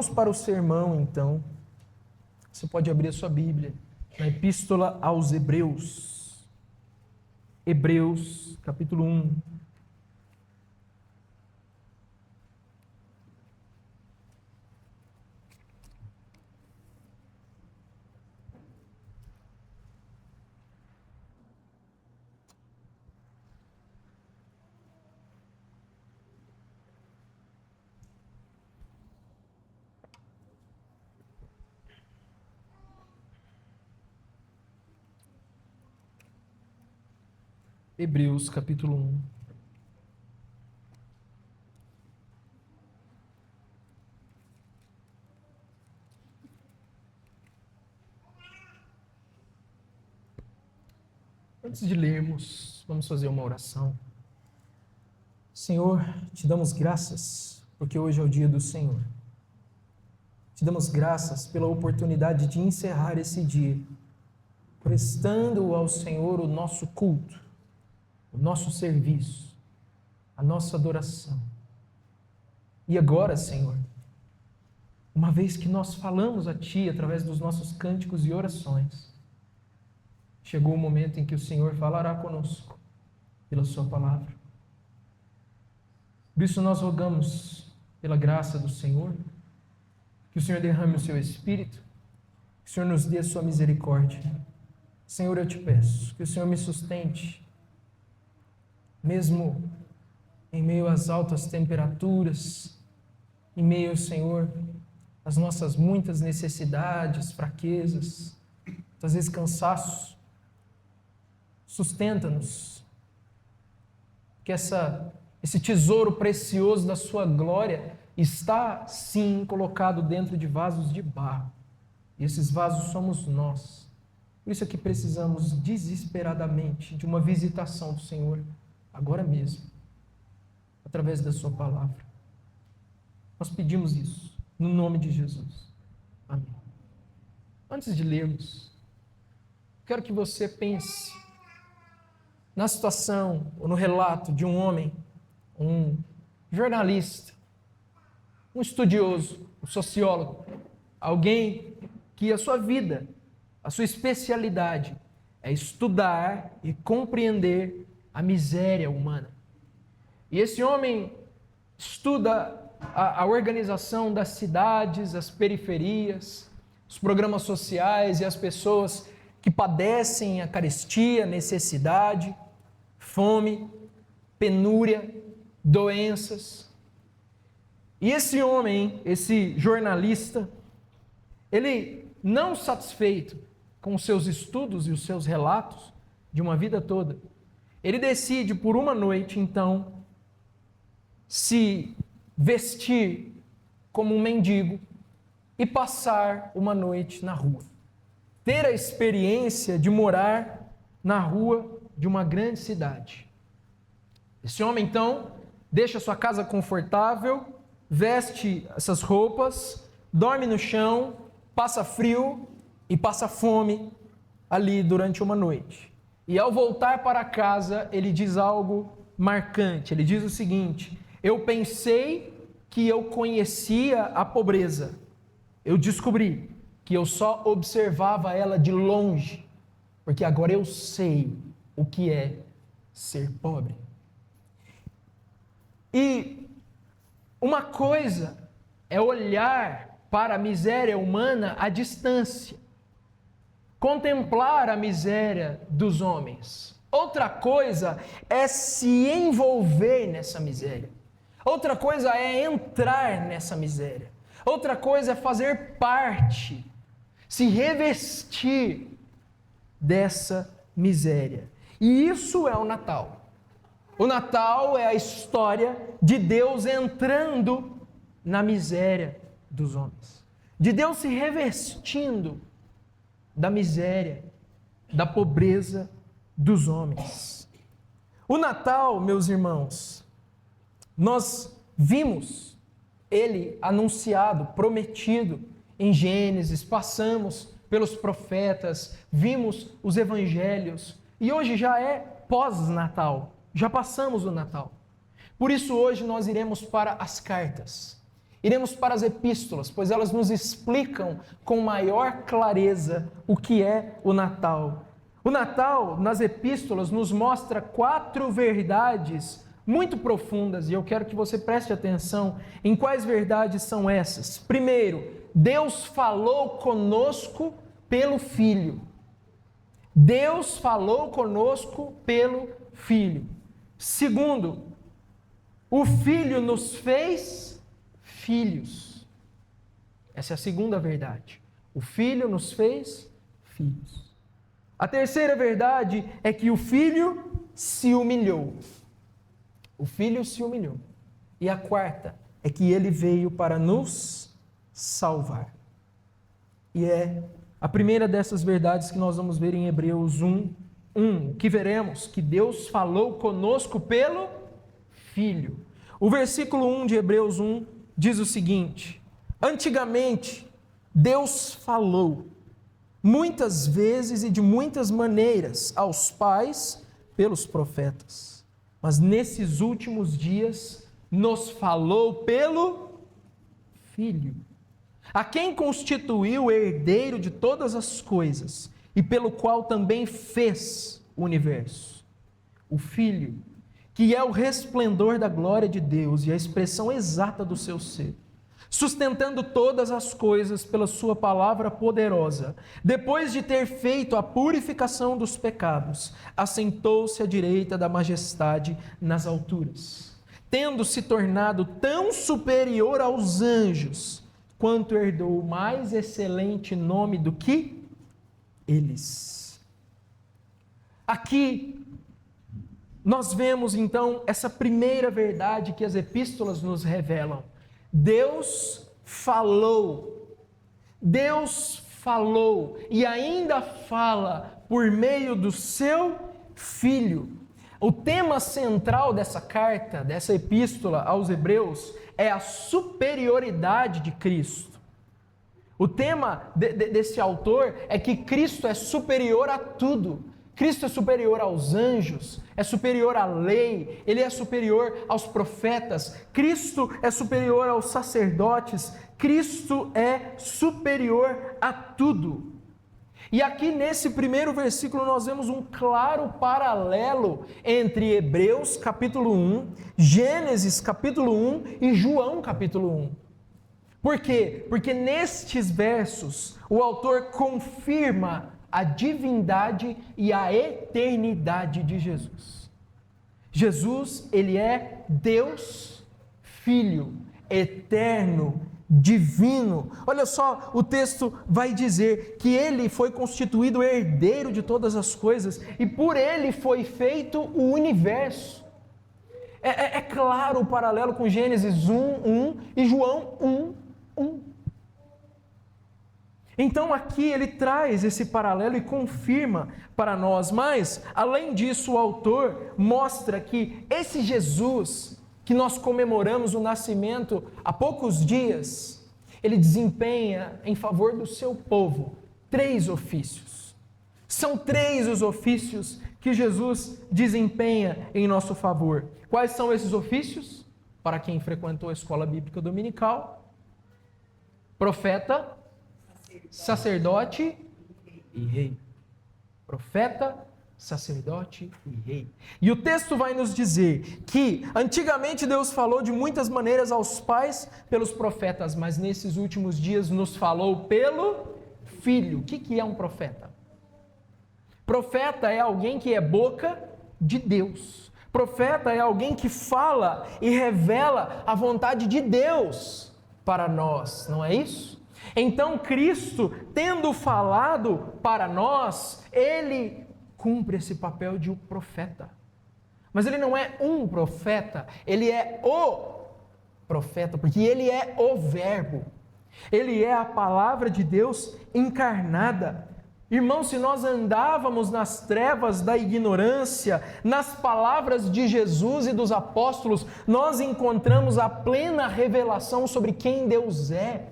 vamos para o sermão, então. Você pode abrir a sua Bíblia na Epístola aos Hebreus. Hebreus, capítulo 1. Hebreus, capítulo 1. Antes de lermos, vamos fazer uma oração. Senhor, te damos graças, porque hoje é o dia do Senhor. Te damos graças pela oportunidade de encerrar esse dia, prestando ao Senhor o nosso culto, o nosso serviço, a nossa adoração. E agora, Senhor, uma vez que nós falamos a Ti através dos nossos cânticos e orações, chegou o momento em que o Senhor falará conosco pela Sua palavra. Por isso nós rogamos, pela graça do Senhor, que o Senhor derrame o Seu Espírito, que o Senhor nos dê a Sua misericórdia. Senhor, eu te peço que o Senhor me sustente, mesmo em meio às altas temperaturas, em meio, Senhor, às nossas muitas necessidades, fraquezas, às vezes cansaços. Sustenta-nos, que esse tesouro precioso da Sua glória está, sim, colocado dentro de vasos de barro. E esses vasos somos nós. Por isso é que precisamos desesperadamente de uma visitação do Senhor, agora mesmo, através da Sua palavra. Nós pedimos isso, no nome de Jesus. Amém. Antes de lermos, quero que você pense na situação ou no relato de um homem, um jornalista, um estudioso, um sociólogo, alguém que a sua vida, a sua especialidade é estudar e compreender a miséria humana. E esse homem estuda a organização das cidades, as periferias, os programas sociais e as pessoas que padecem a carestia, necessidade, fome, penúria, doenças. E esse homem, esse jornalista, ele, não satisfeito com os seus estudos e os seus relatos de uma vida toda, ele decide por uma noite, então, se vestir como um mendigo e passar uma noite na rua. Ter a experiência de morar na rua de uma grande cidade. Esse homem, então, deixa sua casa confortável, veste essas roupas, dorme no chão, passa frio e passa fome ali durante uma noite. E ao voltar para casa, ele diz algo marcante. Ele diz o seguinte: eu pensei que eu conhecia a pobreza. Eu descobri que eu só observava ela de longe, porque agora eu sei o que é ser pobre. E uma coisa é olhar para a miséria humana à distância, contemplar a miséria dos homens. Outra coisa é se envolver nessa miséria. Outra coisa é entrar nessa miséria. Outra coisa é fazer parte, se revestir dessa miséria. E isso é o Natal. O Natal é a história de Deus entrando na miséria dos homens. De Deus se revestindo da miséria, da pobreza dos homens. O Natal, meus irmãos, nós vimos ele anunciado, prometido em Gênesis, passamos pelos profetas, vimos os evangelhos e hoje já é pós-Natal, já passamos o Natal. Por isso hoje nós iremos para as cartas. Iremos para as epístolas, pois elas nos explicam com maior clareza o que é o Natal. O Natal, nas epístolas, nos mostra 4 verdades muito profundas, e eu quero que você preste atenção em quais verdades são essas. Primeiro, Deus falou conosco pelo Filho. Deus falou conosco pelo Filho. Segundo, o Filho nos fez filhos. Essa é a segunda verdade. O Filho nos fez filhos. A terceira verdade é que o Filho se humilhou. O Filho se humilhou. E a quarta é que ele veio para nos salvar. E é a primeira dessas verdades que nós vamos ver em Hebreus 1, que veremos que Deus falou conosco pelo Filho. O versículo 1 de Hebreus 1 diz o seguinte: antigamente Deus falou muitas vezes e de muitas maneiras aos pais pelos profetas, mas nesses últimos dias nos falou pelo Filho, a quem constituiu herdeiro de todas as coisas e pelo qual também fez o universo. O Filho, que é o resplendor da glória de Deus e a expressão exata do seu ser, sustentando todas as coisas pela sua palavra poderosa, depois de ter feito a purificação dos pecados, assentou-se à direita da majestade nas alturas, tendo se tornado tão superior aos anjos, quanto herdou o mais excelente nome do que eles. Aqui nós vemos então essa primeira verdade que as epístolas nos revelam. Deus falou e ainda fala por meio do seu Filho. O tema central dessa carta, dessa epístola aos Hebreus, é a superioridade de Cristo. O tema desse autor é que Cristo é superior a tudo. Cristo é superior aos anjos, é superior à lei, Ele é superior aos profetas, Cristo é superior aos sacerdotes, Cristo é superior a tudo. E aqui nesse primeiro versículo nós vemos um claro paralelo entre Hebreus capítulo 1, Gênesis capítulo 1 e João capítulo 1. Por quê? Porque nestes versos o autor confirma a divindade e a eternidade de Jesus. Jesus, ele é Deus, Filho, eterno, divino. Olha só, o texto vai dizer que ele foi constituído herdeiro de todas as coisas e por ele foi feito o universo. É claro o paralelo com Gênesis 1 e João 1. Então aqui ele traz esse paralelo e confirma para nós, mas além disso o autor mostra que esse Jesus que nós comemoramos o nascimento há poucos dias, ele desempenha em favor do seu povo 3 ofícios. São 3 os ofícios que Jesus desempenha em nosso favor. Quais são esses ofícios? Para quem frequentou a escola bíblica dominical: profeta, sacerdote e rei. Profeta, sacerdote e rei. E o texto vai nos dizer que antigamente Deus falou de muitas maneiras aos pais pelos profetas, mas nesses últimos dias nos falou pelo Filho. O que é um profeta? Profeta é alguém que é boca de Deus. Profeta é alguém que fala e revela a vontade de Deus para nós, não é isso? Então Cristo, tendo falado para nós, Ele cumpre esse papel de um profeta. Mas Ele não é um profeta, Ele é o profeta, porque Ele é o Verbo. Ele é a palavra de Deus encarnada. Irmãos, se nós andávamos nas trevas da ignorância, nas palavras de Jesus e dos apóstolos, nós encontramos a plena revelação sobre quem Deus é.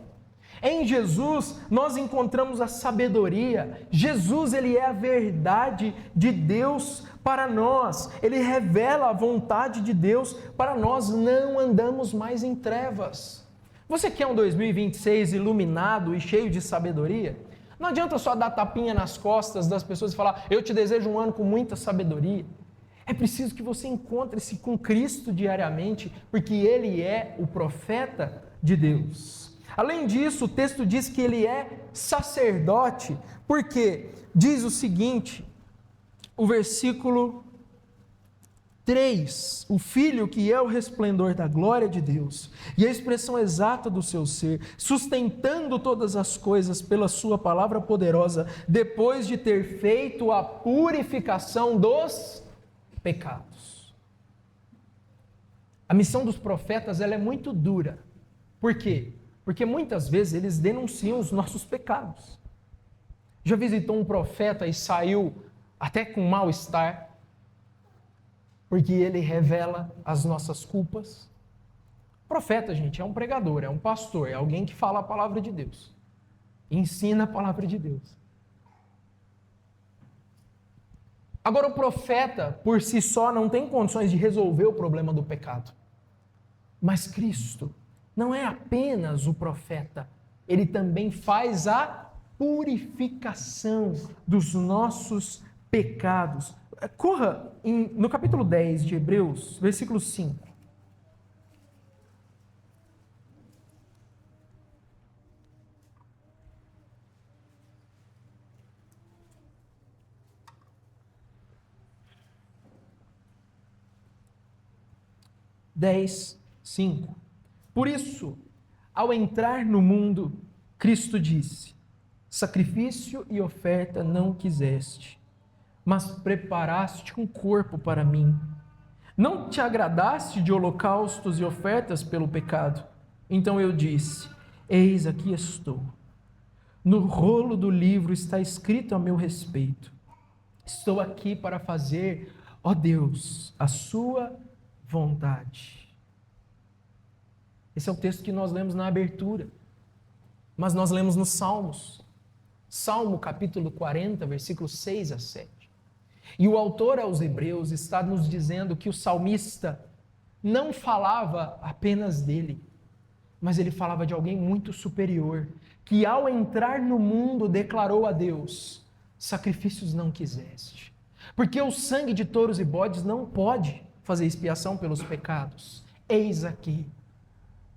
Em Jesus, nós encontramos a sabedoria. Jesus, ele é a verdade de Deus para nós. Ele revela a vontade de Deus para nós. Não andamos mais em trevas. Você quer um 2026 iluminado e cheio de sabedoria? Não adianta só dar tapinha nas costas das pessoas e falar, eu te desejo um ano com muita sabedoria. É preciso que você encontre-se com Cristo diariamente, porque Ele é o profeta de Deus. Além disso, o texto diz que Ele é sacerdote, porque diz o seguinte, o versículo 3, o Filho que é o resplendor da glória de Deus e a expressão exata do seu ser, sustentando todas as coisas pela sua palavra poderosa, depois de ter feito a purificação dos pecados. A missão dos profetas ela é muito dura. Por quê? Porque muitas vezes eles denunciam os nossos pecados. Já visitou um profeta e saiu até com mal-estar? Porque ele revela as nossas culpas. Profeta, gente, é um pregador, é um pastor, é alguém que fala a palavra de Deus. Ensina a palavra de Deus. Agora, o profeta, por si só, não tem condições de resolver o problema do pecado. Mas Cristo não é apenas o profeta, ele também faz a purificação dos nossos pecados. Corra no capítulo 10 de Hebreus, versículo 5. Por isso, ao entrar no mundo, Cristo disse, sacrifício e oferta não quiseste, mas preparaste um corpo para mim. Não te agradaste de holocaustos e ofertas pelo pecado. Então eu disse, eis aqui estou. No rolo do livro está escrito a meu respeito. Estou aqui para fazer, ó Deus, a sua vontade. Esse é o texto que nós lemos na abertura, mas nós lemos nos Salmos. Salmo capítulo 40, versículos 6 a 7. E o autor aos Hebreus está nos dizendo que o salmista não falava apenas dele, mas ele falava de alguém muito superior, que ao entrar no mundo declarou a Deus, sacrifícios não quiseste, porque o sangue de touros e bodes não pode fazer expiação pelos pecados. Eis aqui,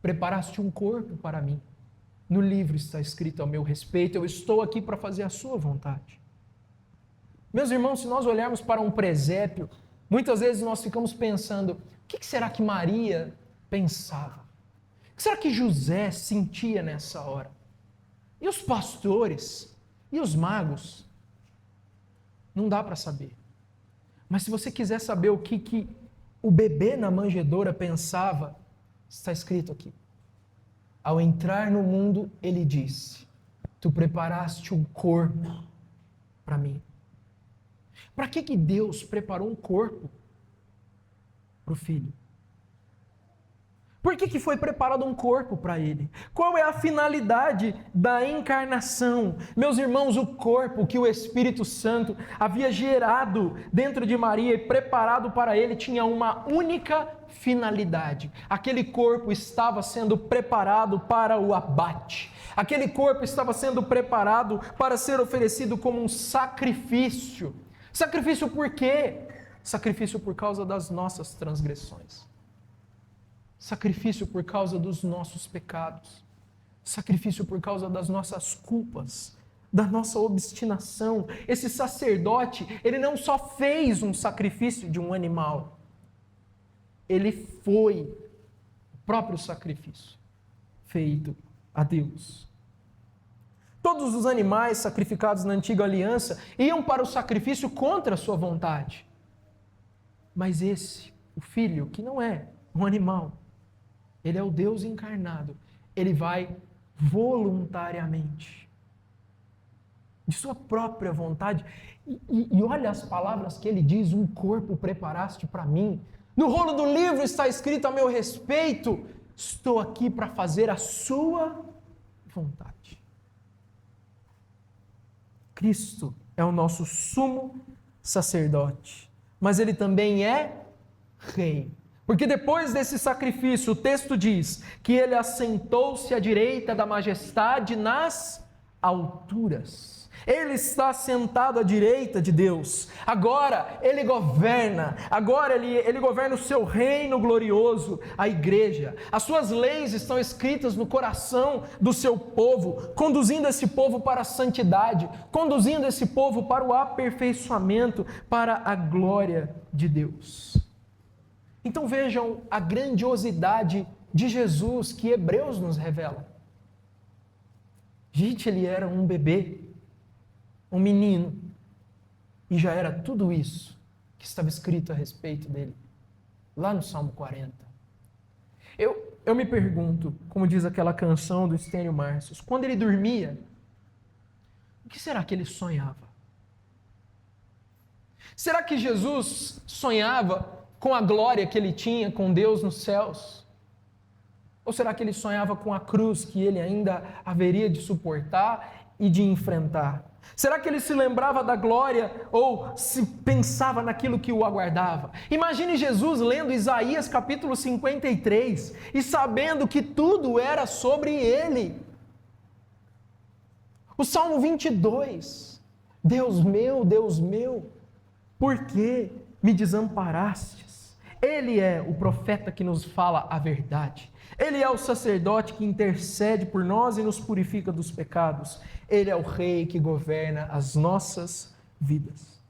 preparaste um corpo para mim, no livro está escrito ao meu respeito, eu estou aqui para fazer a sua vontade. Meus irmãos, se nós olharmos para um presépio, muitas vezes nós ficamos pensando, o que será que Maria pensava? O que será que José sentia nessa hora? E os pastores? E os magos? Não dá para saber. Mas se você quiser saber o que o bebê na manjedoura pensava, está escrito aqui. Ao entrar no mundo, ele disse, tu preparaste um corpo para mim. Para que Deus preparou um corpo para o filho? Por que foi preparado um corpo para ele? Qual é a finalidade da encarnação? Meus irmãos, o corpo que o Espírito Santo havia gerado dentro de Maria e preparado para ele tinha uma única finalidade. Aquele corpo estava sendo preparado para o abate. Aquele corpo estava sendo preparado para ser oferecido como um sacrifício. Sacrifício por quê? Sacrifício por causa das nossas transgressões. Sacrifício por causa dos nossos pecados. Sacrifício por causa das nossas culpas, da nossa obstinação. Esse sacerdote, ele não só fez um sacrifício de um animal, ele foi o próprio sacrifício feito a Deus. Todos os animais sacrificados na antiga aliança iam para o sacrifício contra a sua vontade. Mas esse, o filho, que não é um animal, ele é o Deus encarnado, ele vai voluntariamente, de sua própria vontade. E olha as palavras que ele diz, um corpo preparaste para mim. No rolo do livro está escrito a meu respeito, estou aqui para fazer a sua vontade. Cristo é o nosso sumo sacerdote, mas ele também é rei. Porque depois desse sacrifício, o texto diz que ele assentou-se à direita da majestade nas alturas. Ele está sentado à direita de Deus. Agora ele governa. Agora ele governa o seu reino glorioso, a igreja. As suas leis estão escritas no coração do seu povo, conduzindo esse povo para a santidade, conduzindo esse povo para o aperfeiçoamento, para a glória de Deus. Então vejam a grandiosidade de Jesus que Hebreus nos revela. Gente, ele era um bebê, um menino, e já era tudo isso que estava escrito a respeito dele, lá no Salmo 40. Eu me pergunto, como diz aquela canção do Estênio Marcius, quando ele dormia, o que será que ele sonhava? Será que Jesus sonhava com a glória que ele tinha com Deus nos céus? Ou será que ele sonhava com a cruz que ele ainda haveria de suportar e de enfrentar? Será que ele se lembrava da glória ou se pensava naquilo que o aguardava? Imagine Jesus lendo Isaías capítulo 53 e sabendo que tudo era sobre ele. O Salmo 22, Deus meu, por que me desamparastes? Ele é o profeta que nos fala a verdade. Ele é o sacerdote que intercede por nós e nos purifica dos pecados. Ele é o rei que governa as nossas vidas.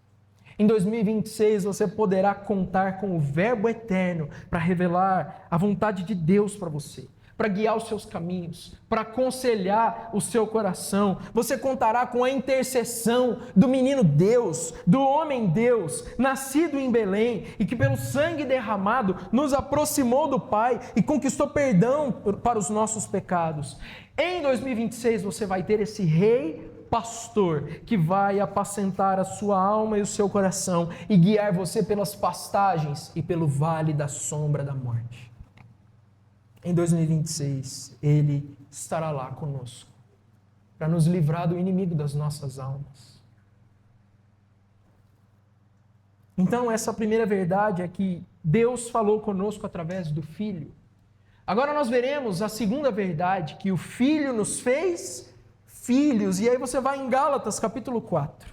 Em 2026 você poderá contar com o Verbo eterno para revelar a vontade de Deus para você, para guiar os seus caminhos, para aconselhar o seu coração. Você contará com a intercessão do menino Deus, do homem Deus, nascido em Belém e que pelo sangue derramado nos aproximou do Pai e conquistou perdão para os nossos pecados. Em 2026 você vai ter esse rei pastor que vai apacentar a sua alma e o seu coração e guiar você pelas pastagens e pelo vale da sombra da morte. Em 2026, Ele estará lá conosco, para nos livrar do inimigo das nossas almas. Então, essa primeira verdade é que Deus falou conosco através do Filho. Agora nós veremos a segunda verdade, que o Filho nos fez filhos. E aí você vai em Gálatas, capítulo 4.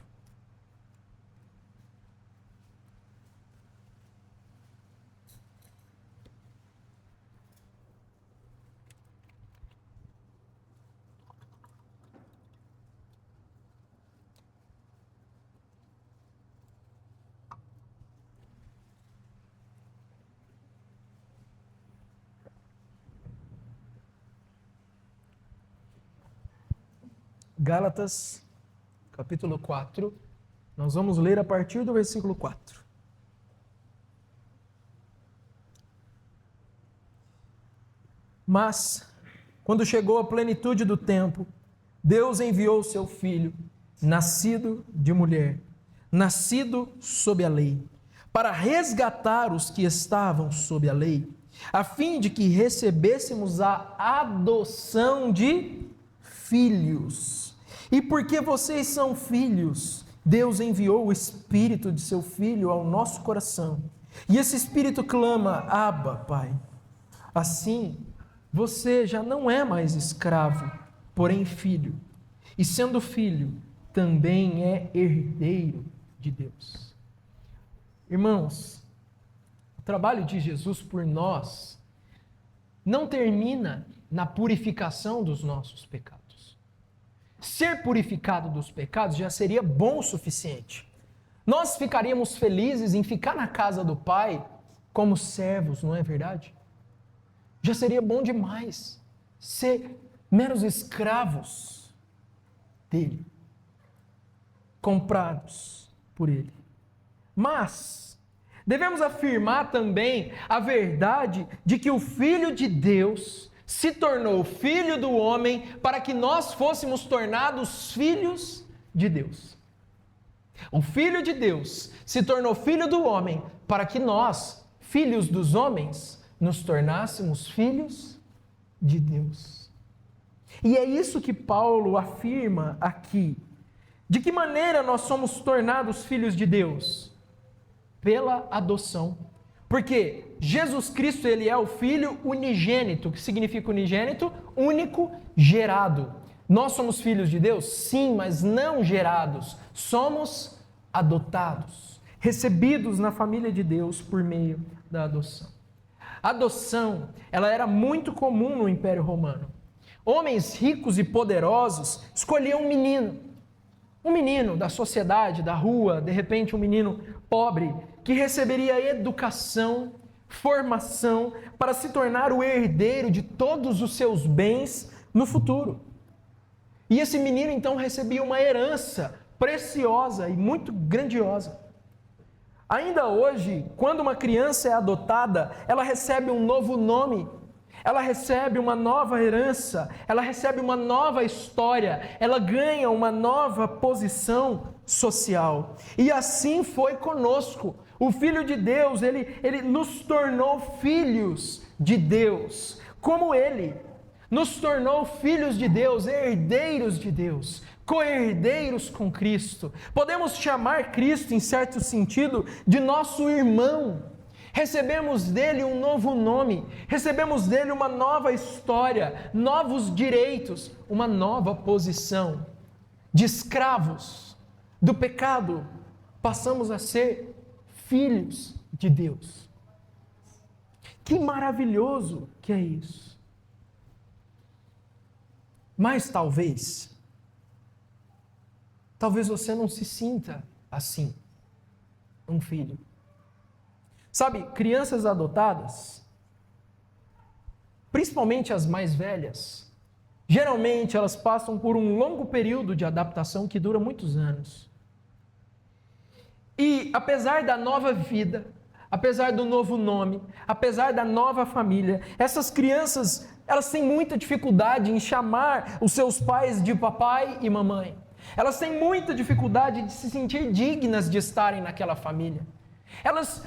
Gálatas, capítulo 4, nós vamos ler a partir do versículo 4. Mas, quando chegou a plenitude do tempo, Deus enviou o seu Filho, nascido de mulher, nascido sob a lei, para resgatar os que estavam sob a lei, a fim de que recebêssemos a adoção de filhos. E porque vocês são filhos, Deus enviou o Espírito de seu Filho ao nosso coração. E esse Espírito clama, Abba, Pai. Assim, você já não é mais escravo, porém filho. E sendo filho, também é herdeiro de Deus. Irmãos, o trabalho de Jesus por nós não termina na purificação dos nossos pecados. Ser purificado dos pecados já seria bom o suficiente. Nós ficaríamos felizes em ficar na casa do Pai como servos, não é verdade? Já seria bom demais ser meros escravos dele, comprados por ele. Mas devemos afirmar também a verdade de que o Filho de Deus se tornou filho do homem para que nós fôssemos tornados filhos de Deus. O Filho de Deus se tornou filho do homem para que nós, filhos dos homens, nos tornássemos filhos de Deus. E é isso que Paulo afirma aqui. De que maneira nós somos tornados filhos de Deus? Pela adoção. Porque Jesus Cristo, ele é o Filho unigênito. O que significa unigênito? Único, gerado. Nós somos filhos de Deus? Sim, mas não gerados. Somos adotados, recebidos na família de Deus por meio da adoção. A adoção, ela era muito comum no Império Romano. Homens ricos e poderosos escolhiam um menino da sociedade, da rua, de repente um menino pobre, que receberia educação, formação, para se tornar o herdeiro de todos os seus bens no futuro. E esse menino então recebia uma herança preciosa e muito grandiosa. Ainda hoje, quando uma criança é adotada, ela recebe um novo nome, ela recebe uma nova herança, ela recebe uma nova história, ela ganha uma nova posição social. E assim foi conosco. O Filho de Deus, ele nos tornou filhos de Deus, como Ele nos tornou filhos de Deus, herdeiros de Deus, co-herdeiros com Cristo. Podemos chamar Cristo, em certo sentido, de nosso irmão. Recebemos dele um novo nome, recebemos dele uma nova história, novos direitos, uma nova posição. De escravos do pecado, passamos a ser filhos de Deus. Que maravilhoso que é isso! Mas talvez você não se sinta assim, um filho. Sabe, crianças adotadas, principalmente as mais velhas, geralmente elas passam por um longo período de adaptação que dura muitos anos. E apesar da nova vida, apesar do novo nome, apesar da nova família, essas crianças, elas têm muita dificuldade em chamar os seus pais de papai e mamãe. Elas têm muita dificuldade de se sentir dignas de estarem naquela família. Elas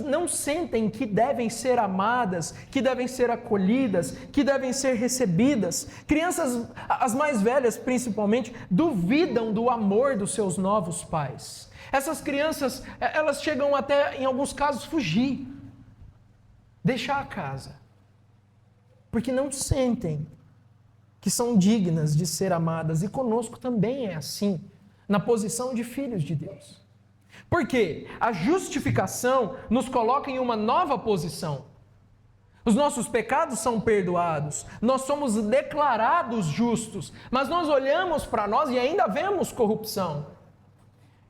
não sentem que devem ser amadas, que devem ser acolhidas, que devem ser recebidas. Crianças, as mais velhas principalmente, duvidam do amor dos seus novos pais. Essas crianças, elas chegam até, em alguns casos, fugir, deixar a casa, porque não sentem que são dignas de ser amadas. E conosco também é assim, na posição de filhos de Deus. Porque a justificação nos coloca em uma nova posição. Os nossos pecados são perdoados, nós somos declarados justos, mas nós olhamos para nós e ainda vemos corrupção.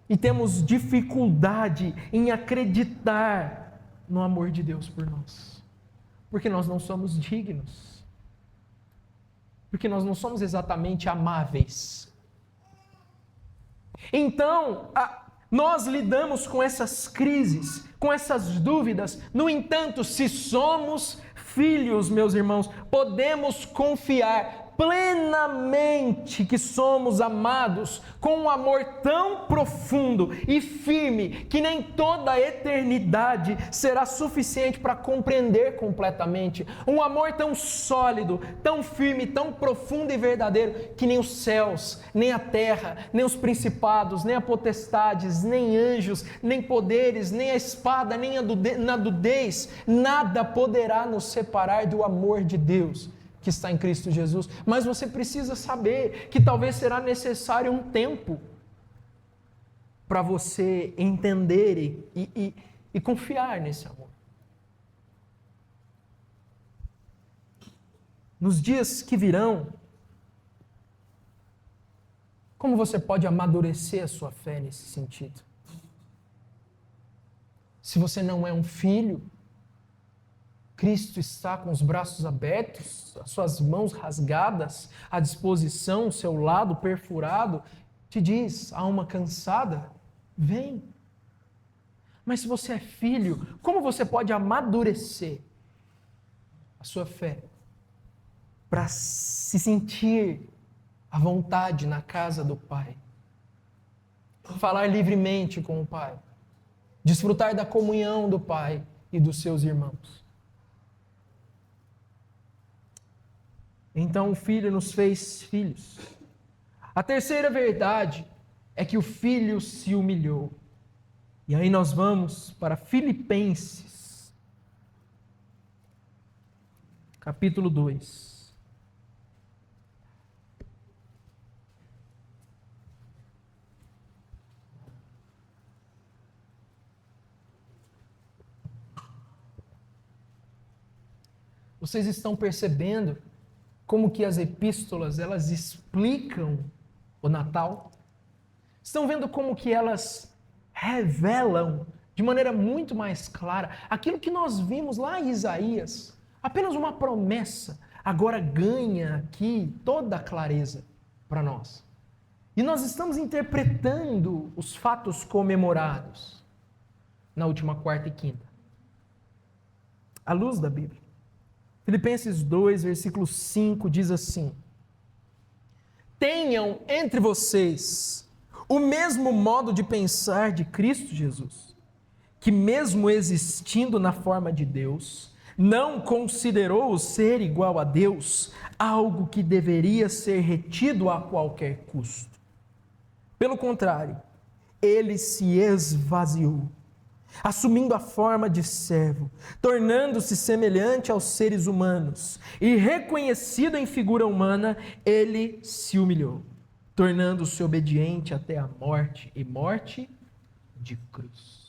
E temos dificuldade em acreditar no amor de Deus por nós. Porque nós não somos dignos. Porque nós não somos exatamente amáveis. Então, nós lidamos com essas crises, com essas dúvidas. No entanto, se somos filhos, meus irmãos, podemos confiar plenamente que somos amados com um amor tão profundo e firme que nem toda a eternidade será suficiente para compreender completamente. Um amor tão sólido, tão firme, tão profundo e verdadeiro que nem os céus, nem a terra, nem os principados, nem a potestades, nem anjos, nem poderes, nem a espada, nem a nudez, nada poderá nos separar do amor de Deus que está em Cristo Jesus. Mas você precisa saber que talvez será necessário um tempo para você entender e confiar nesse amor. Nos dias que virão, como você pode amadurecer a sua fé nesse sentido? Se você não é um filho, Cristo está com os braços abertos, as suas mãos rasgadas, à disposição, o seu lado perfurado, te diz, alma cansada, vem. Mas se você é filho, como você pode amadurecer a sua fé para se sentir à vontade na casa do Pai? Falar livremente com o Pai, desfrutar da comunhão do Pai e dos seus irmãos. Então o Filho nos fez filhos. A terceira verdade é que o Filho se humilhou. E aí nós vamos para Filipenses, capítulo 2. Vocês estão percebendo como que as epístolas, elas explicam o Natal? Estão vendo como que elas revelam de maneira muito mais clara aquilo que nós vimos lá em Isaías, apenas uma promessa, agora ganha aqui toda a clareza para nós. E nós estamos interpretando os fatos comemorados na última quarta e quinta, à luz da Bíblia. Filipenses 2, versículo 5 diz assim: tenham entre vocês o mesmo modo de pensar de Cristo Jesus, que mesmo existindo na forma de Deus, não considerou o ser igual a Deus algo que deveria ser retido a qualquer custo. Pelo contrário, ele se esvaziou, assumindo a forma de servo, tornando-se semelhante aos seres humanos, e reconhecido em figura humana, ele se humilhou, tornando-se obediente até a morte, e morte de cruz.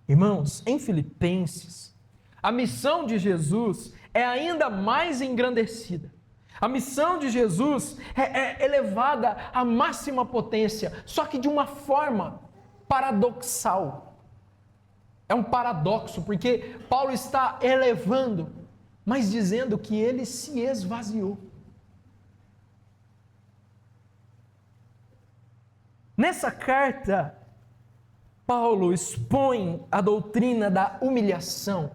Irmãos, em Filipenses, a missão de Jesus é ainda mais engrandecida. A missão de Jesus é elevada à máxima potência, só que de uma forma paradoxal. É um paradoxo, porque Paulo está elevando, mas dizendo que ele se esvaziou. Nessa carta, Paulo expõe a doutrina da humilhação,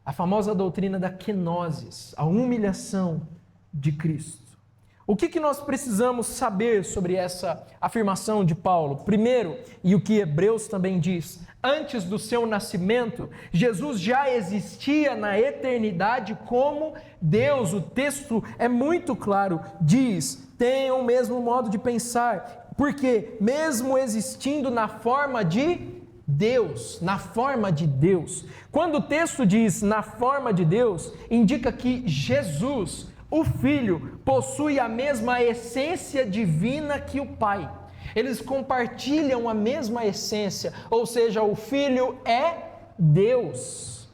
a famosa doutrina da kenosis, a humilhação de Cristo. O que nós precisamos saber sobre essa afirmação de Paulo? Primeiro, e o que Hebreus também diz, antes do seu nascimento, Jesus já existia na eternidade como Deus. O texto é muito claro, diz, tenham o mesmo modo de pensar, porque mesmo existindo na forma de Deus, quando o texto diz na forma de Deus, indica que Jesus, o Filho, possui a mesma essência divina que o Pai. Eles compartilham a mesma essência, ou seja, o Filho é Deus.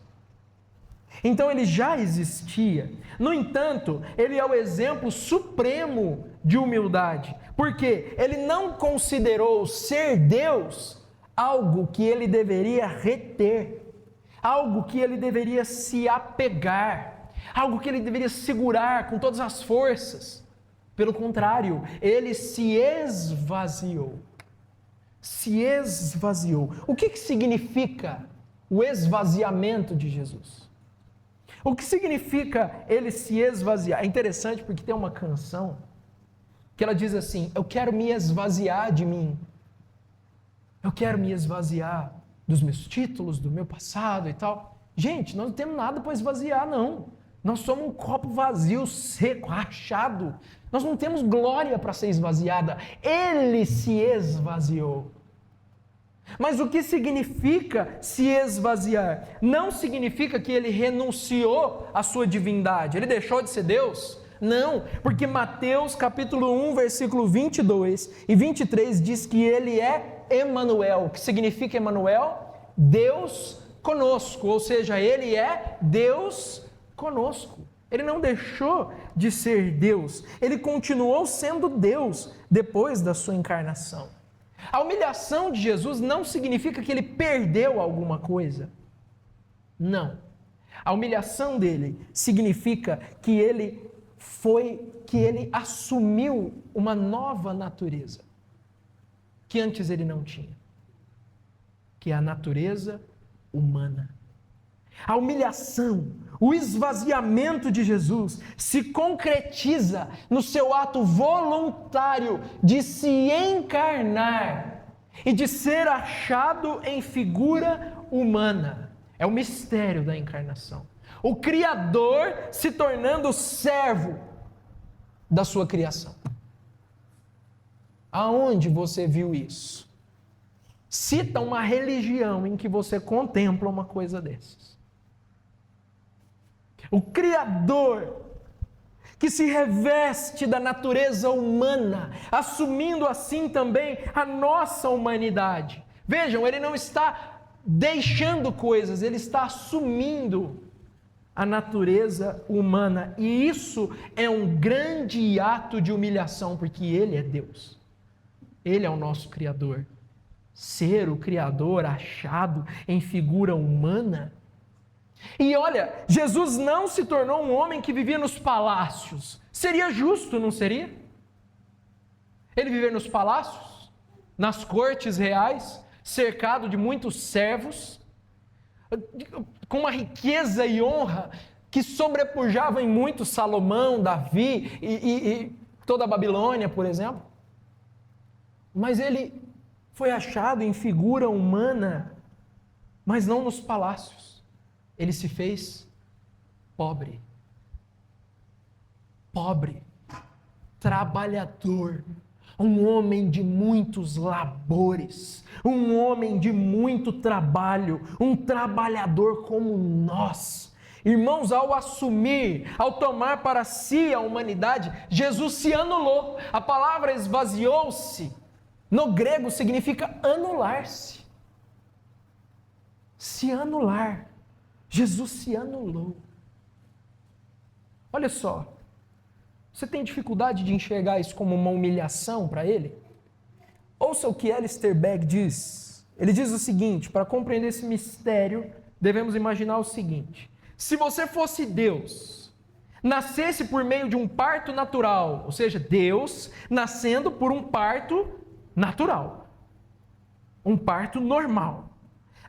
Então ele já existia. No entanto, ele é o exemplo supremo de humildade, porque ele não considerou ser Deus algo que ele deveria reter, algo que ele deveria se apegar, algo que ele deveria segurar com todas as forças. Pelo contrário, ele se esvaziou. O que significa o esvaziamento de Jesus? O que significa ele se esvaziar? É interessante porque tem uma canção que ela diz assim: eu quero me esvaziar de mim. Eu quero me esvaziar dos meus títulos, do meu passado e tal. Gente, nós não temos nada para esvaziar, não. Nós somos um copo vazio, seco, rachado. Nós não temos glória para ser esvaziada. Ele se esvaziou. Mas o que significa se esvaziar? Não significa que ele renunciou à sua divindade. Ele deixou de ser Deus? Não, porque Mateus capítulo 1, versículo 22 e 23 diz que ele é Emanuel. O que significa Emanuel? Deus conosco, ou seja, ele é Deus conosco. Ele não deixou de ser Deus, ele continuou sendo Deus depois da sua encarnação. A humilhação de Jesus não significa que ele perdeu alguma coisa. Não. A humilhação dele significa que ele assumiu uma nova natureza que antes ele não tinha, que é a natureza humana. A humilhação, o esvaziamento de Jesus se concretiza no seu ato voluntário de se encarnar e de ser achado em figura humana. É o mistério da encarnação. O Criador se tornando servo da sua criação. Aonde você viu isso? Cita uma religião em que você contempla uma coisa dessas. O Criador, que se reveste da natureza humana, assumindo assim também a nossa humanidade. Vejam, ele não está deixando coisas, ele está assumindo a natureza humana. E isso é um grande ato de humilhação, porque ele é Deus. Ele é o nosso Criador. Ser o Criador achado em figura humana. E olha, Jesus não se tornou um homem que vivia nos palácios. Seria justo, não seria? Ele viver nos palácios, nas cortes reais, cercado de muitos servos, com uma riqueza e honra que sobrepujavam em muito Salomão, Davi e toda a Babilônia, por exemplo. Mas ele foi achado em figura humana, mas não nos palácios. Ele se fez pobre, trabalhador, um homem de muitos labores, um homem de muito trabalho, um trabalhador como nós. Irmãos, ao assumir, ao tomar para si a humanidade, Jesus se anulou. A palavra esvaziou-se, no grego significa anular-se. Se anular. Jesus se anulou. Olha só, você tem dificuldade de enxergar isso como uma humilhação para ele? Ouça o que Alistair Begg diz. Ele diz o seguinte: para compreender esse mistério, devemos imaginar o seguinte: se você fosse Deus, nascesse por meio de um parto natural, ou seja, Deus nascendo por um parto natural, um parto normal,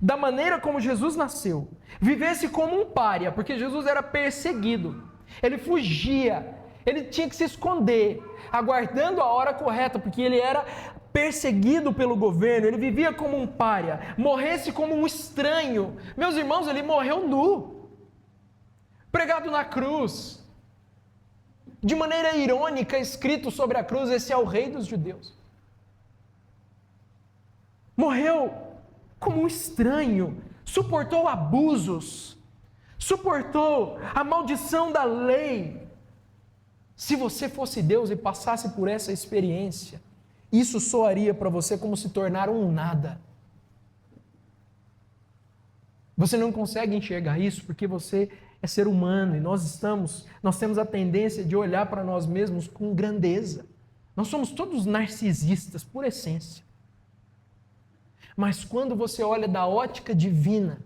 da maneira como Jesus nasceu, vivesse como um pária, porque Jesus era perseguido, ele fugia, ele tinha que se esconder, aguardando a hora correta, porque ele era perseguido pelo governo, ele vivia como um pária, morresse como um estranho. Meus irmãos, ele morreu nu, pregado na cruz, de maneira irônica, escrito sobre a cruz: esse é o Rei dos Judeus. Morreu como um estranho, suportou abusos, suportou a maldição da lei. Se você fosse Deus e passasse por essa experiência, isso soaria para você como se tornar um nada. Você não consegue enxergar isso porque você é ser humano e nós temos a tendência de olhar para nós mesmos com grandeza. Nós somos todos narcisistas por essência. Mas quando você olha da ótica divina,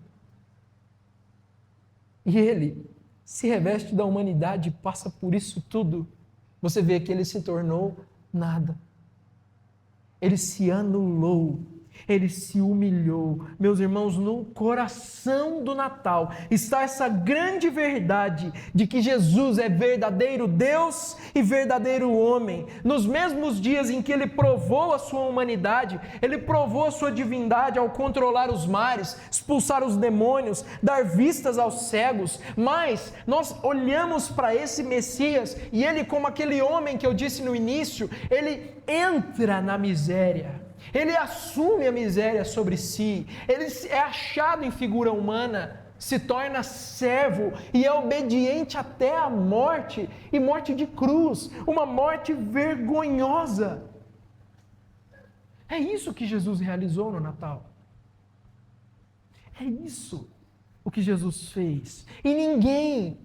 e ele se reveste da humanidade e passa por isso tudo, você vê que ele se tornou nada. Ele se anulou, ele se humilhou. Meus irmãos, no coração do Natal está essa grande verdade de que Jesus é verdadeiro Deus e verdadeiro homem. Nos mesmos dias em que ele provou a sua humanidade, ele provou a sua divindade ao controlar os mares, expulsar os demônios, dar vistas aos cegos. Mas nós olhamos para esse Messias e ele, como aquele homem que eu disse no início, ele entra na miséria. Ele assume a miséria sobre si, ele é achado em figura humana, se torna servo e é obediente até a morte, e morte de cruz, uma morte vergonhosa. É isso que Jesus realizou no Natal. É isso o que Jesus fez. E ninguém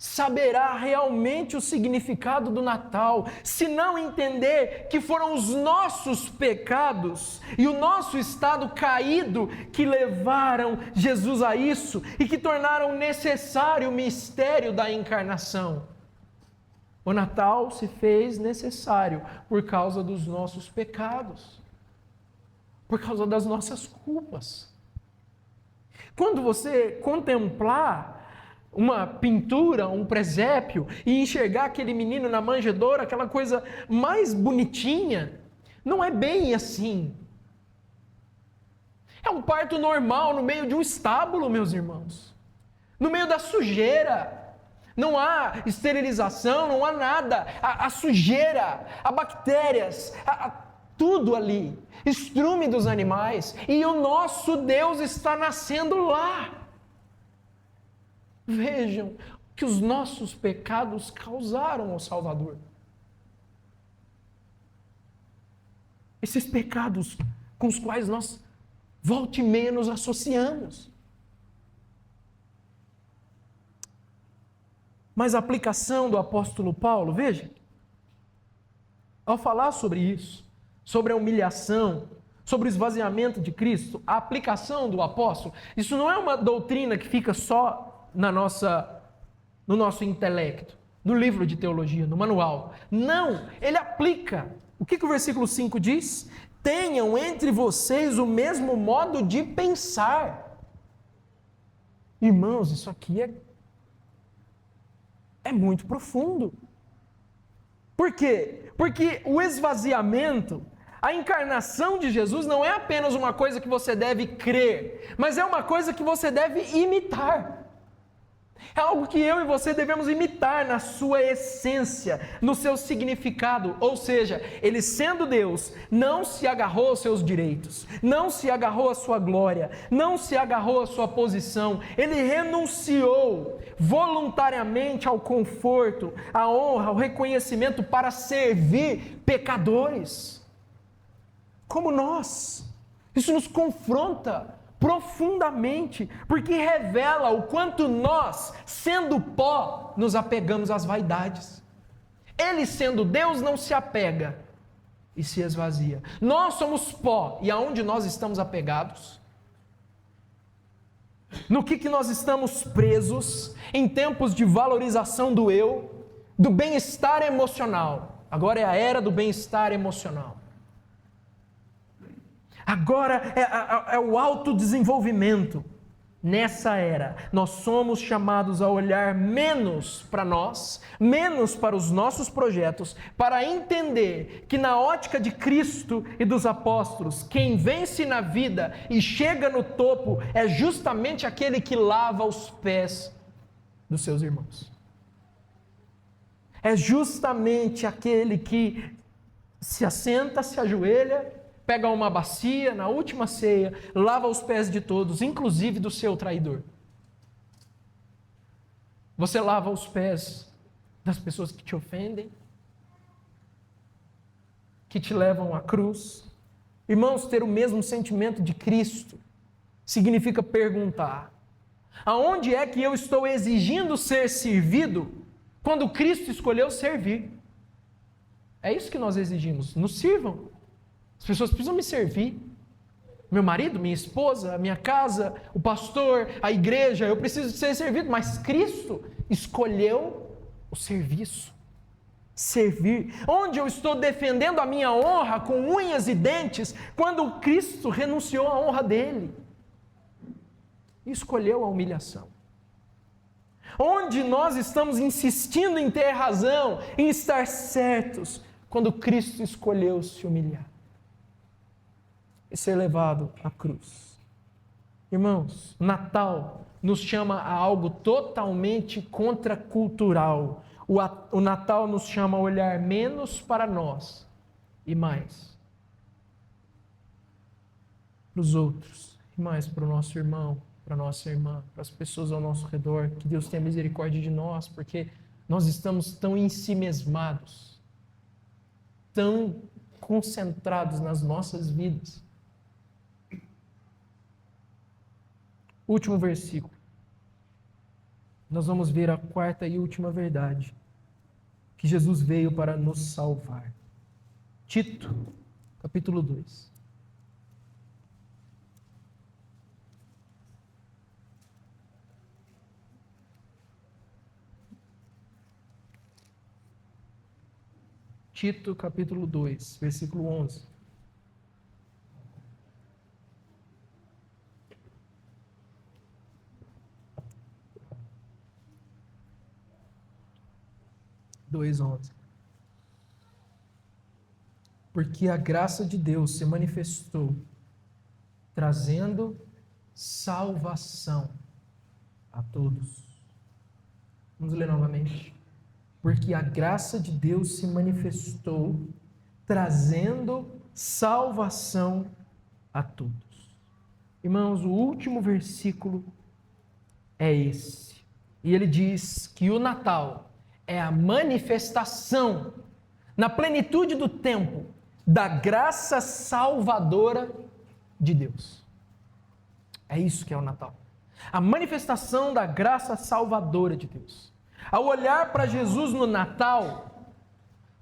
saberá realmente o significado do Natal se não entender que foram os nossos pecados e o nosso estado caído que levaram Jesus a isso e que tornaram necessário o mistério da encarnação. O Natal se fez necessário por causa dos nossos pecados, por causa das nossas culpas. Quando você contemplar uma pintura, um presépio, e enxergar aquele menino na manjedoura, aquela coisa mais bonitinha, não é bem assim. É um parto normal no meio de um estábulo, meus irmãos, no meio da sujeira. Não há esterilização, não há nada. A sujeira, há bactérias, tudo ali, estrume dos animais, e o nosso Deus está nascendo lá. Vejam que os nossos pecados causaram ao Salvador. Esses pecados com os quais nós volta e meia nos associamos. Mas a aplicação do apóstolo Paulo, veja, ao falar sobre isso, sobre a humilhação, sobre o esvaziamento de Cristo, a aplicação do apóstolo, isso não é uma doutrina que fica só no nosso intelecto, no livro de teologia, no manual. Não, ele aplica. O que o versículo 5 diz? Tenham entre vocês o mesmo modo de pensar. Irmãos, isso aqui é muito profundo. Por quê? Porque o esvaziamento, a encarnação de Jesus não é apenas uma coisa que você deve crer, mas é uma coisa que você deve imitar. É algo que eu e você devemos imitar na sua essência, no seu significado. Ou seja, ele sendo Deus, não se agarrou aos seus direitos, não se agarrou à sua glória, não se agarrou à sua posição. Ele renunciou voluntariamente ao conforto, à honra, ao reconhecimento para servir pecadores. Como nós. Isso nos confronta profundamente, porque revela o quanto nós, sendo pó, nos apegamos às vaidades. Ele, sendo Deus, não se apega e se esvazia. Nós somos pó, e aonde nós estamos apegados? No que nós estamos presos em tempos de valorização do eu, do bem-estar emocional. Agora é a era do bem-estar emocional. Agora é o autodesenvolvimento. Nessa era, nós somos chamados a olhar menos para nós, menos para os nossos projetos, para entender que na ótica de Cristo e dos apóstolos, quem vence na vida e chega no topo é justamente aquele que lava os pés dos seus irmãos. É justamente aquele que se assenta, se ajoelha, pega uma bacia na última ceia, lava os pés de todos, inclusive do seu traidor. Você lava os pés das pessoas que te ofendem, que te levam à cruz. Irmãos, ter o mesmo sentimento de Cristo significa perguntar: aonde é que eu estou exigindo ser servido quando Cristo escolheu servir? É isso que nós exigimos, nos sirvam. As pessoas precisam me servir. Meu marido, minha esposa, a minha casa, o pastor, a igreja, eu preciso ser servido. Mas Cristo escolheu o serviço. Servir. Onde eu estou defendendo a minha honra com unhas e dentes, quando Cristo renunciou à honra dele. E escolheu a humilhação. Onde nós estamos insistindo em ter razão, em estar certos, quando Cristo escolheu se humilhar e ser levado à cruz. Irmãos, o Natal nos chama a algo totalmente contracultural. O Natal nos chama a olhar menos para nós e mais para os outros, e mais para o nosso irmão, para a nossa irmã, para as pessoas ao nosso redor. Que Deus tenha misericórdia de nós, porque nós estamos tão ensimesmados, tão concentrados nas nossas vidas. Último versículo. Nós vamos ver a quarta e última verdade. Que Jesus veio para nos salvar. Tito, capítulo 2. Tito, capítulo 2, versículo 11. Porque a graça de Deus se manifestou, trazendo salvação a todos. Vamos ler novamente. Porque a graça de Deus se manifestou, trazendo salvação a todos. Irmãos, o último versículo é esse. E ele diz que o Natal é a manifestação, na plenitude do tempo, da graça salvadora de Deus. É isso que é o Natal. A manifestação da graça salvadora de Deus. Ao olhar para Jesus no Natal,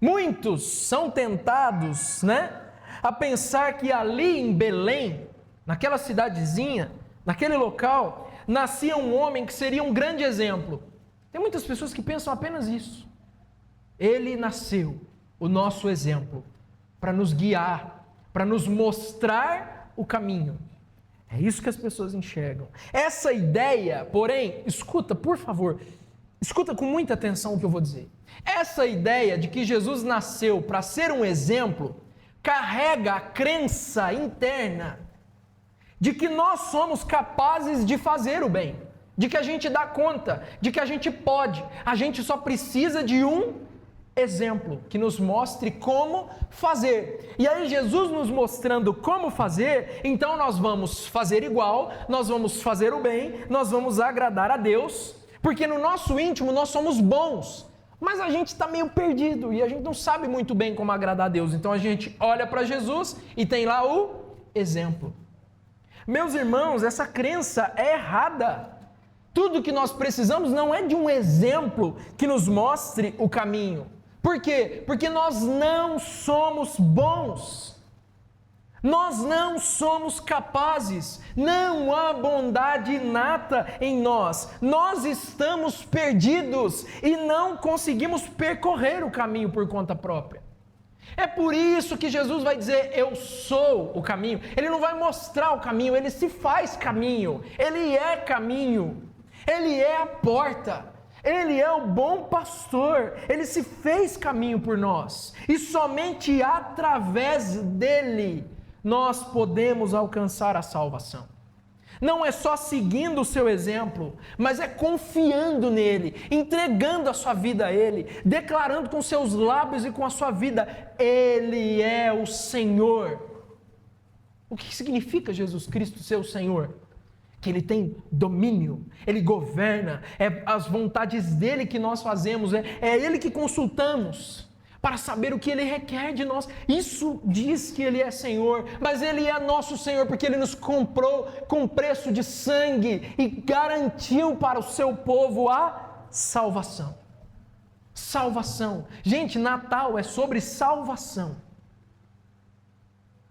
muitos são tentados, a pensar que ali em Belém, naquela cidadezinha, naquele local, nascia um homem que seria um grande exemplo. Tem muitas pessoas que pensam apenas isso. Ele nasceu, o nosso exemplo, para nos guiar, para nos mostrar o caminho. É isso que as pessoas enxergam. Essa ideia, porém, escuta, por favor, escuta com muita atenção o que eu vou dizer. Essa ideia de que Jesus nasceu para ser um exemplo, carrega a crença interna de que nós somos capazes de fazer o bem, de que a gente dá conta, de que a gente pode, a gente só precisa de um exemplo que nos mostre como fazer. E aí Jesus nos mostrando como fazer, então nós vamos fazer igual, nós vamos fazer o bem, nós vamos agradar a Deus, porque no nosso íntimo nós somos bons, mas a gente está meio perdido e a gente não sabe muito bem como agradar a Deus. Então a gente olha para Jesus e tem lá o exemplo. Meus irmãos, essa crença é errada. Tudo que nós precisamos não é de um exemplo que nos mostre o caminho. Por quê? Porque nós não somos bons. Nós não somos capazes. Não há bondade inata em nós. Nós estamos perdidos e não conseguimos percorrer o caminho por conta própria. É por isso que Jesus vai dizer, eu sou o caminho. Ele não vai mostrar o caminho, ele se faz caminho. Ele é caminho. Ele é a porta. Ele é o bom pastor. Ele se fez caminho por nós. E somente através dele nós podemos alcançar a salvação. Não é só seguindo o seu exemplo, mas é confiando nele, entregando a sua vida a ele, declarando com seus lábios e com a sua vida, ele é o Senhor. O que significa Jesus Cristo ser o Senhor? Que ele tem domínio, ele governa, é as vontades dele que nós fazemos, é ele que consultamos para saber o que ele requer de nós. Isso diz que ele é Senhor, mas ele é nosso Senhor porque ele nos comprou com preço de sangue e garantiu para o seu povo a salvação. Salvação. Gente, Natal é sobre salvação.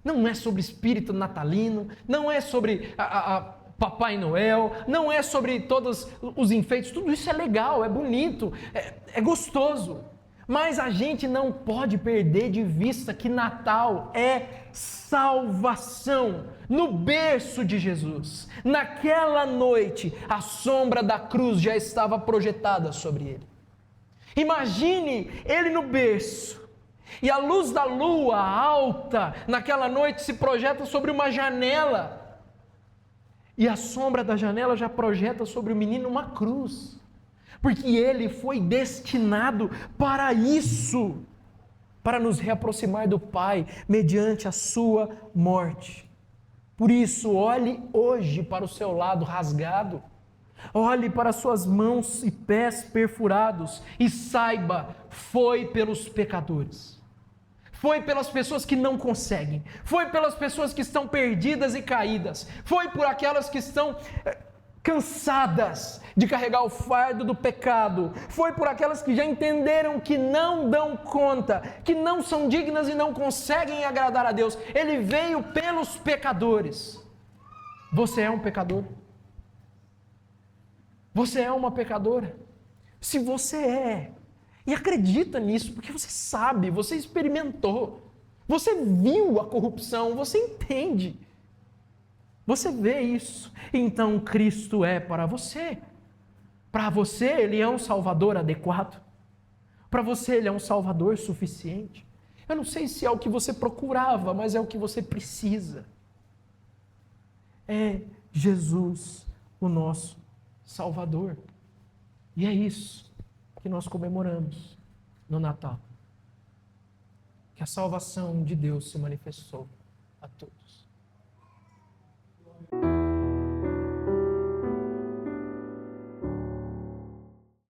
Não é sobre espírito natalino, não é sobre Papai Noel, não é sobre todos os enfeites, tudo isso é legal, é bonito, é gostoso. Mas a gente não pode perder de vista que Natal é salvação. No berço de Jesus, naquela noite, a sombra da cruz já estava projetada sobre ele. Imagine ele no berço, e a luz da lua alta, naquela noite, se projeta sobre uma janela, e a sombra da janela já projeta sobre o menino uma cruz. Porque ele foi destinado para isso, para nos reaproximar do Pai, mediante a sua morte. Por isso, olhe hoje para o seu lado rasgado, olhe para suas mãos e pés perfurados, e saiba, foi pelos pecadores, foi pelas pessoas que não conseguem, foi pelas pessoas que estão perdidas e caídas, foi por aquelas que estão cansadas de carregar o fardo do pecado, foi por aquelas que já entenderam que não dão conta, que não são dignas e não conseguem agradar a Deus. Ele veio pelos pecadores. Você é um pecador? Você é uma pecadora? Se você é, e acredita nisso, porque você sabe, você experimentou, você viu a corrupção, você entende. Você vê isso, então Cristo é para você. Para você Ele é um Salvador adequado. Para você Ele é um Salvador suficiente. Eu não sei se é o que você procurava, mas é o que você precisa. É Jesus, o nosso Salvador. E é isso que nós comemoramos no Natal. Que a salvação de Deus se manifestou a todos.